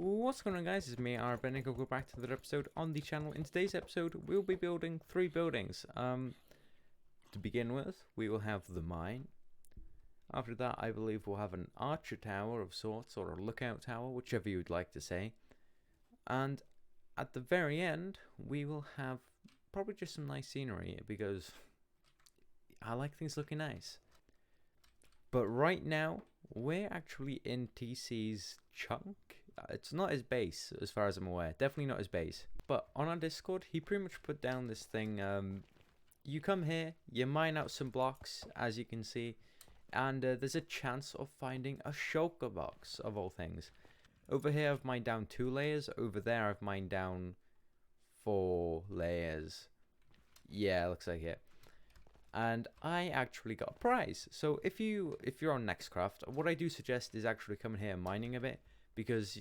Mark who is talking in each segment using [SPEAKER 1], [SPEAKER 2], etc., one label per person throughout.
[SPEAKER 1] What's going on, guys? It's me, Arben, and go back to another episode on the channel. In today's episode, we'll be building 3 buildings. To begin with, we will have the mine. After that, I believe we'll have an archer tower of sorts, or a lookout tower, whichever you'd like to say. And at the very end, we will have probably just some nice scenery, because I like things looking nice. But right now, we're actually in TC's chunk. It's not his base, as far as I'm aware. Definitely not his base. But on our Discord, he pretty much put down this thing. You come here, you mine out some blocks, as you can see. And there's a chance of finding a shulker box, of all things. Over here, I've mined down 2 layers. Over there, I've mined down 4 layers. Yeah, looks like it. And I actually got a prize. So if you're on NexCraft, what I do suggest is actually coming here and mining a bit, because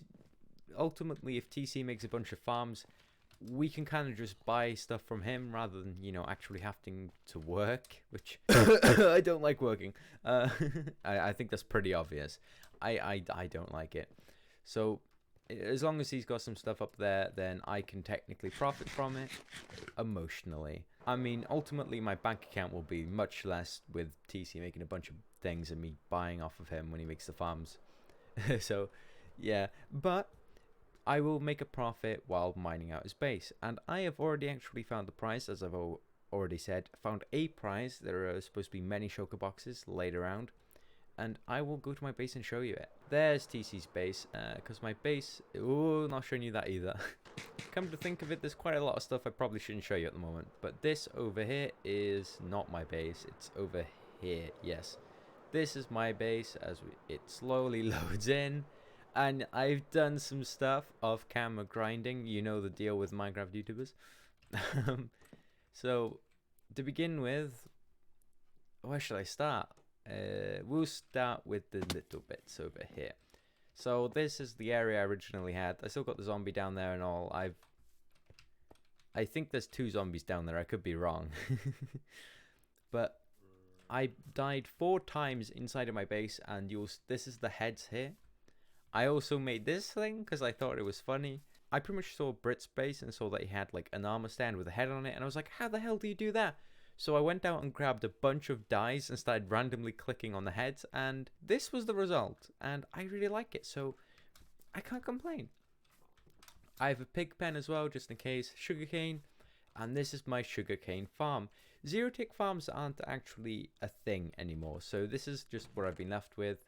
[SPEAKER 1] ultimately if TC makes a bunch of farms, we can kind of just buy stuff from him rather than, you know, actually having to work, which I don't like working. I think that's pretty obvious. I don't like it. So as long as he's got some stuff up there, then I can technically profit from it emotionally. I mean, ultimately my bank account will be much less with TC making a bunch of things and me buying off of him when he makes the farms. So yeah, but I will make a profit while mining out his base. And I have already actually found the prize, as I've already said. Found a prize. There are supposed to be many shulker boxes laid around. And I will go to my base and show you it. There's TC's base, because my base... Oh, not showing you that either. Come to think of it, there's quite a lot of stuff I probably shouldn't show you at the moment. But this over here is not my base. It's over here, yes. This is my base as it slowly loads in. And I've done some stuff off camera grinding. You know the deal with Minecraft YouTubers. So, to begin with, where should I start? We'll start with the little bits over here. So this is the area I originally had. I still got the zombie down there and all. I think there's 2 zombies down there. I could be wrong. But I died 4 times inside of my base, and this is the heads here. I also made this thing because I thought it was funny. I pretty much saw Brit's base and saw that he had like an armor stand with a head on it, and I was like, how the hell do you do that? So I went out and grabbed a bunch of dies and started randomly clicking on the heads, and this was the result, and I really like it, so I can't complain. I have a pig pen as well, just in case. Sugarcane, and this is my sugarcane farm. Zero-tick farms aren't actually a thing anymore, so this is just what I've been left with.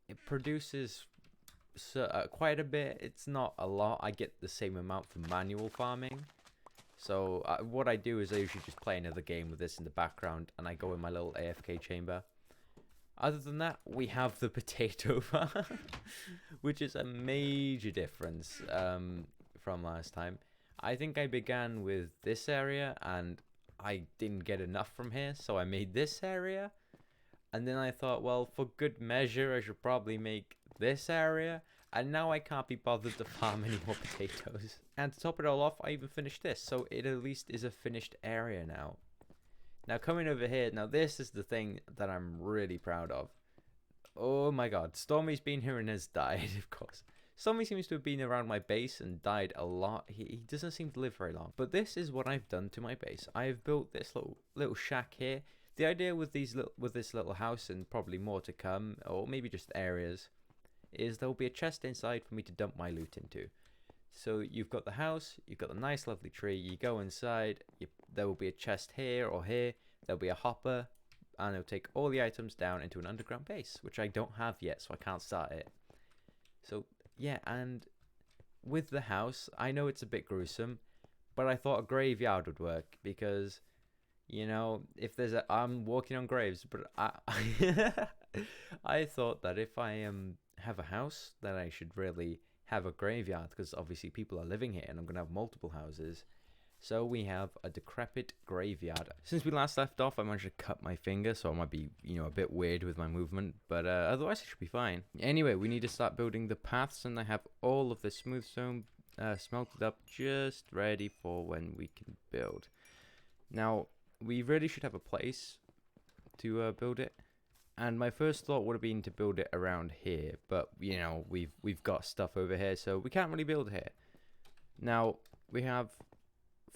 [SPEAKER 1] It produces quite a bit. It's not a lot. I get the same amount from manual farming. So what I do is I usually just play another game with this in the background, and I go in my little AFK chamber. Other than that, we have the potato farm, which is a major difference from last time. I think I began with this area, and I didn't get enough from here, so I made this area. And then I thought, well, for good measure, I should probably make this area. And now I can't be bothered to farm any more potatoes. And to top it all off, I even finished this. So it at least is a finished area now. Now coming over here, now this is the thing that I'm really proud of. Oh my god, Stormy's been here and has died, of course. Stormy seems to have been around my base and died a lot. He doesn't seem to live very long. But this is what I've done to my base. I've built this little shack here. The idea with this little house, and probably more to come, or maybe just areas, is there'll be a chest inside for me to dump my loot into. So you've got the house, you've got the nice lovely tree, you go inside, there will be a chest here or here, there'll be a hopper, and it'll take all the items down into an underground base, which I don't have yet, so I can't start it. So yeah, and with the house, I know it's a bit gruesome, but I thought a graveyard would work, because... You know, if there's I'm walking on graves, but I thought that if I have a house, that I should really have a graveyard, because obviously people are living here, and I'm gonna have multiple houses. So we have a decrepit graveyard. Since we last left off, I managed to cut my finger, so I might be, you know, a bit weird with my movement, but otherwise it should be fine. Anyway, we need to start building the paths, and I have all of the smooth stone smelted up, just ready for when we can build. Now, we really should have a place to build it, And my first thought would have been to build it around here, but you know, we've got stuff over here, so we can't really build here. Now we have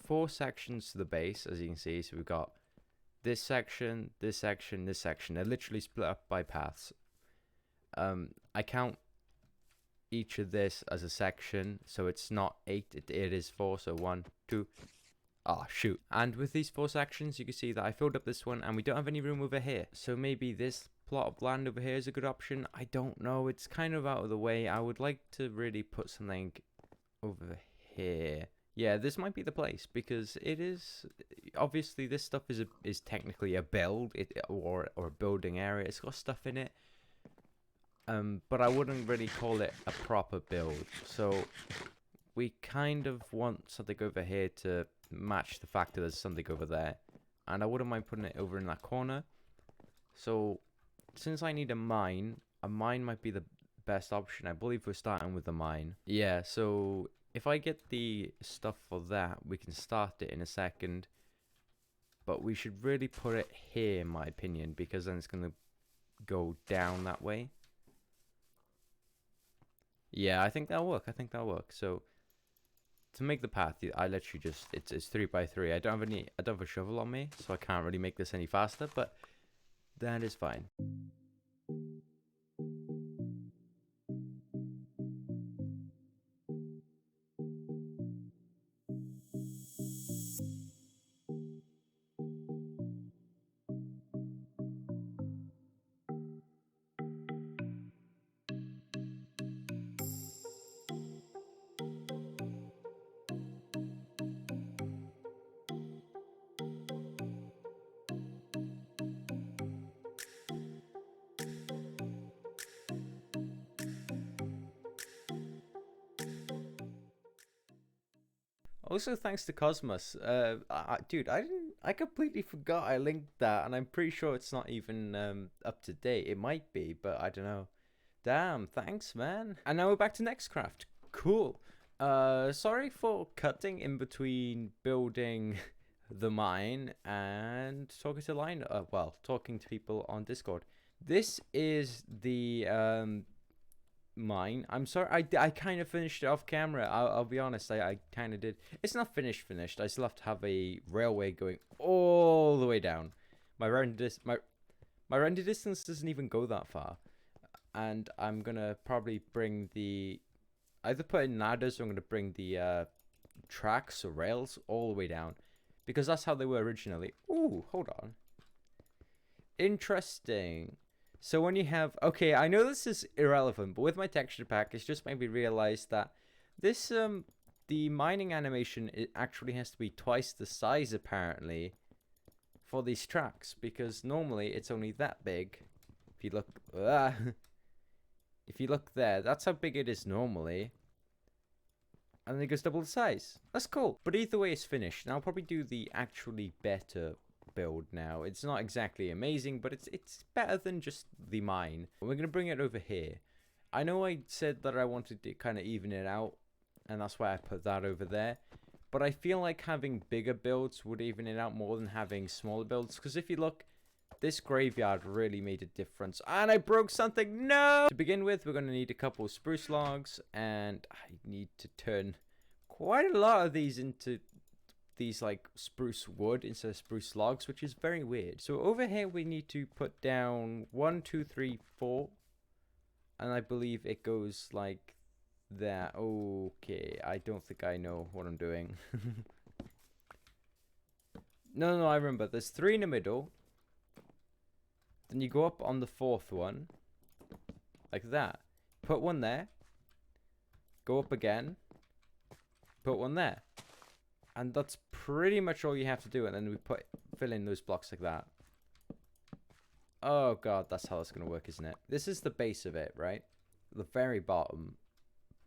[SPEAKER 1] 4 sections to the base, as you can see. So we've got this section, this section, this section. They're literally split up by paths. I count each of this as a section, so it's not 8, it is 4. So 1, 2. Oh shoot. And with these 4 sections, you can see that I filled up this one, and we don't have any room over here. So maybe this plot of land over here is a good option. I don't know, it's kind of out of the way. I would like to really put something over here. Yeah, this might be the place, because it is obviously, this stuff is technically a build, or a building area. It's got stuff in it, but I wouldn't really call it a proper build. So we kind of want something over here to match the fact that there's something over there, and I wouldn't mind putting it over in that corner. So since I need a mine might be the best option. I believe we're starting with the mine. Yeah, so if I get the stuff for that, we can start it in a second. But we should really put it here, in my opinion, because then it's going to go down that way. Yeah, I think that'll work. So to make the path, I literally just, it's 3 by 3. I don't have a shovel on me, so I can't really make this any faster, but that is fine. Also, thanks to Cosmos. Dude, I completely forgot I linked that, and I'm pretty sure it's not even up to date. It might be, but I don't know. Damn, thanks, man. And now we're back to NexCraft. Cool. Sorry for cutting in between building the mine and talking to talking to people on Discord. This is the mine. I'm sorry, I kind of finished it off camera. I'll be honest, I kind of did. It's not finished. I still have to have a railway going all the way down. My render distance doesn't even go that far, and I'm gonna probably bring either put in ladders, or I'm gonna bring the tracks or rails all the way down, because that's how they were originally. Ooh, hold on. Interesting. So when you have, okay, I know this is irrelevant, but with my texture pack, it's just made me realize that this, the mining animation, it actually has to be twice the size, apparently, for these tracks, because normally it's only that big. If you look, if you look there, that's how big it is normally. And then it goes double the size. That's cool. But either way, it's finished. Now I'll probably do the actually better build now. It's not exactly amazing, but it's better than just the mine. We're gonna bring it over here. I know I said that I wanted to kind of even it out, and that's why I put that over there, but I feel like having bigger builds would even it out more than having smaller builds, because if you look, this graveyard really made a difference. And I broke something. No! To begin with, we're gonna need a couple of spruce logs, and I need to turn quite a lot of these into these like spruce wood instead of spruce logs, which is very weird. So over here we need to put down 1, 2, 3, 4, and I believe it goes like that. Okay, I don't think I know what I'm doing. No, I remember. There's 3 in the middle, then you go up on the 4th one like that, put 1 there, go up again, put 1 there. And that's pretty much all you have to do, and then we fill in those blocks like that. Oh god, that's how that's gonna work, isn't it? This is the base of it, right? The very bottom.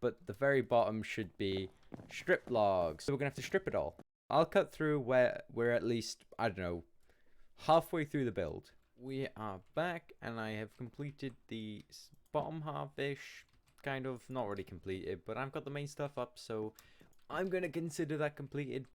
[SPEAKER 1] But the very bottom should be strip logs. So we're gonna have to strip it all. I'll cut through where we're at least, I don't know, halfway through the build. We are back, and I have completed the bottom half-ish, kind of, not really completed, but I've got the main stuff up, so I'm going to consider that completed.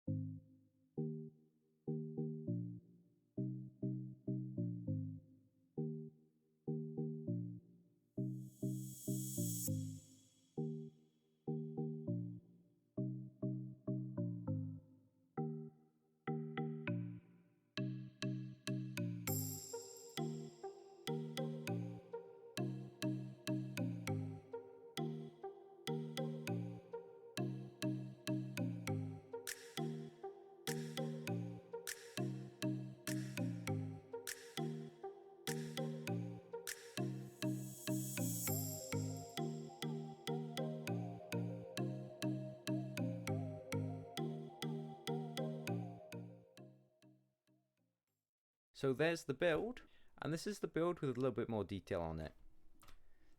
[SPEAKER 1] So there's the build, and this is the build with a little bit more detail on it.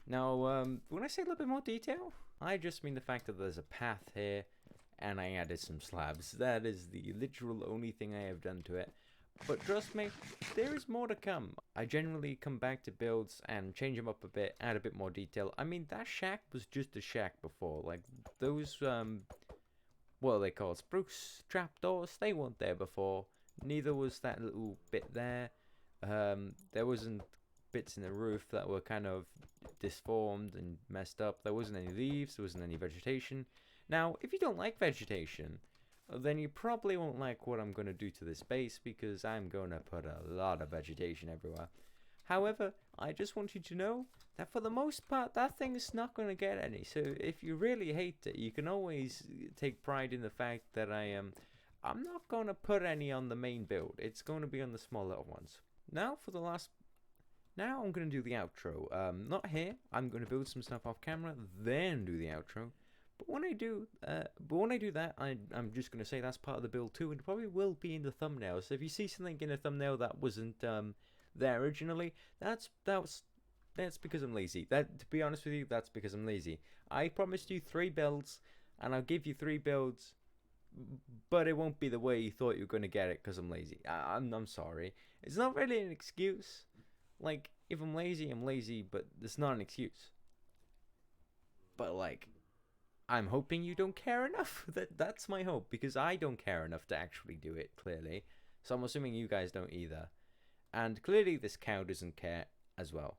[SPEAKER 1] Now, when I say a little bit more detail, I just mean the fact that there's a path here, and I added some slabs. That is the literal only thing I have done to it. But trust me, there is more to come. I generally come back to builds and change them up a bit, add a bit more detail. I mean, that shack was just a shack before. Like, those, what are they called? Spruce trapdoors? They weren't there before. Neither was that little bit there. There wasn't bits in the roof that were kind of disformed and messed up. There wasn't any leaves, there wasn't any vegetation. Now, if you don't like vegetation, then you probably won't like what I'm going to do to this base, because I'm going to put a lot of vegetation everywhere. However, I just want you to know that for the most part, that thing is not going to get any. So if you really hate it, you can always take pride in the fact that I'm not going to put any on the main build. It's going to be on the small little ones. Now I'm going to do the outro. Not here. I'm going to build some stuff off camera, then do the outro. But when I do that, I'm just going to say that's part of the build too, and it probably will be in the thumbnail. So if you see something in a thumbnail that wasn't there originally, that's because I'm lazy. To be honest with you, that's because I'm lazy. I promised you 3 builds, and I'll give you 3 builds, but it won't be the way you thought you were going to get it because I'm lazy. I'm sorry. It's not really an excuse. Like, if I'm lazy, but it's not an excuse. But like, I'm hoping you don't care enough. That's my hope, because I don't care enough to actually do it, clearly. So I'm assuming you guys don't either. And clearly this cow doesn't care as well.